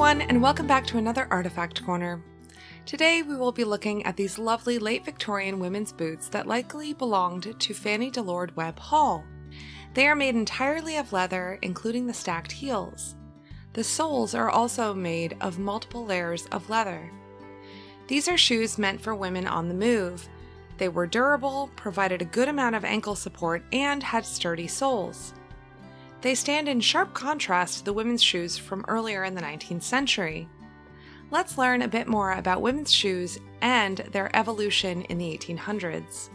everyone, and welcome back to another Artifact Corner. Today we will be looking at these lovely late Victorian women's boots that likely belonged to Fannie Delord Webb Hall. They are made entirely of leather, including the stacked heels. The soles are also made of multiple layers of leather. These are shoes meant for women on the move. They were durable, provided a good amount of ankle support, and had sturdy soles. They stand in sharp contrast to the women's shoes from earlier in the 19th century. Let's learn a bit more about women's shoes and their evolution in the 1800s.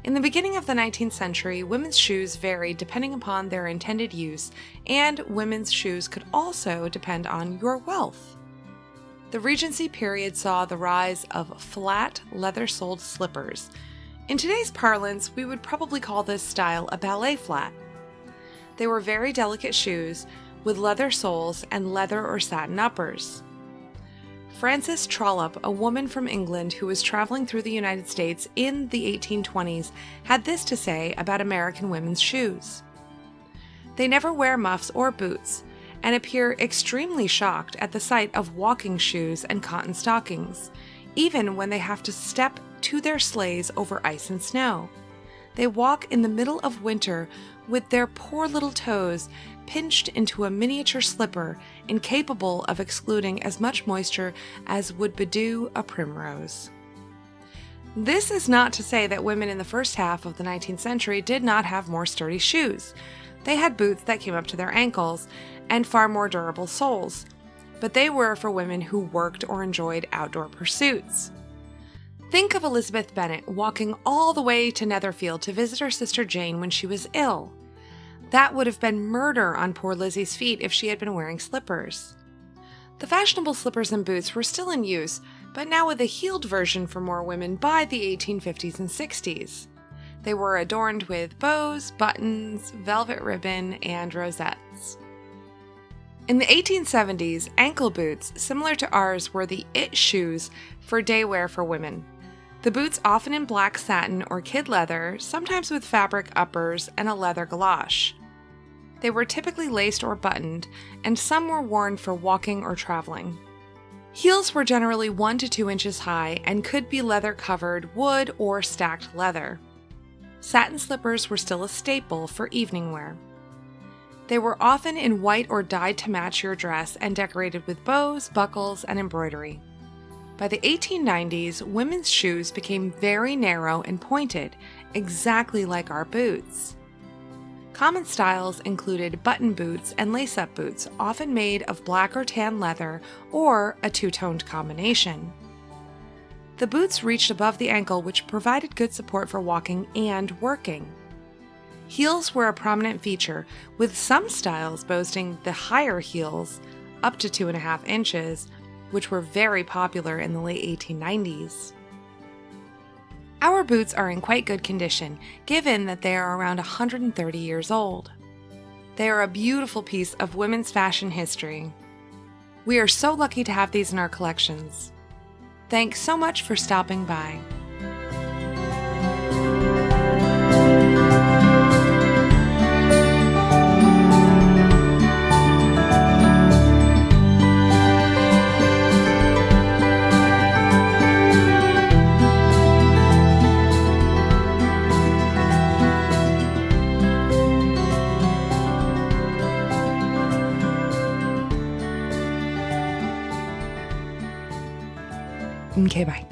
In the beginning of the 19th century, women's shoes varied depending upon their intended use, and women's shoes could also depend on your wealth. The Regency period saw the rise of flat, leather-soled slippers. In today's parlance, we would probably call this style a ballet flat. They were very delicate shoes with leather soles and leather or satin uppers. Frances Trollope, a woman from England who was traveling through the United States in the 1820s, had this to say about American women's shoes. They never wear muffs or boots and appear extremely shocked at the sight of walking shoes and cotton stockings, even when they have to step to their sleighs over ice and snow. They walk in the middle of winter with their poor little toes pinched into a miniature slipper, incapable of excluding as much moisture as would bedew a primrose. This is not to say that women in the first half of the 19th century did not have more sturdy shoes. They had boots that came up to their ankles and far more durable soles, but they were for women who worked or enjoyed outdoor pursuits. Think of Elizabeth Bennet walking all the way to Netherfield to visit her sister Jane when she was ill. That would have been murder on poor Lizzie's feet if she had been wearing slippers. The fashionable slippers and boots were still in use, but now with a heeled version for more women by the 1850s and 60s. They were adorned with bows, buttons, velvet ribbon, and rosettes. In the 1870s, ankle boots, similar to ours, were the it shoes for day wear for women. The boots often in black satin or kid leather, sometimes with fabric uppers and a leather galoche. They were typically laced or buttoned, and some were worn for walking or traveling. Heels were generally 1 to 2 inches high and could be leather-covered wood or stacked leather. Satin slippers were still a staple for evening wear. They were often in white or dyed to match your dress and decorated with bows, buckles, and embroidery. By the 1890s, women's shoes became very narrow and pointed, exactly like our boots. Common styles included button boots and lace-up boots, often made of black or tan leather or a two-toned combination. The boots reached above the ankle, which provided good support for walking and working. Heels were a prominent feature, with some styles boasting the higher heels, up to 2.5 inches, which were very popular in the late 1890s. Our boots are in quite good condition, given that they are around 130 years old. They are a beautiful piece of women's fashion history. We are so lucky to have these in our collections. Thanks so much for stopping by. Okay, bye.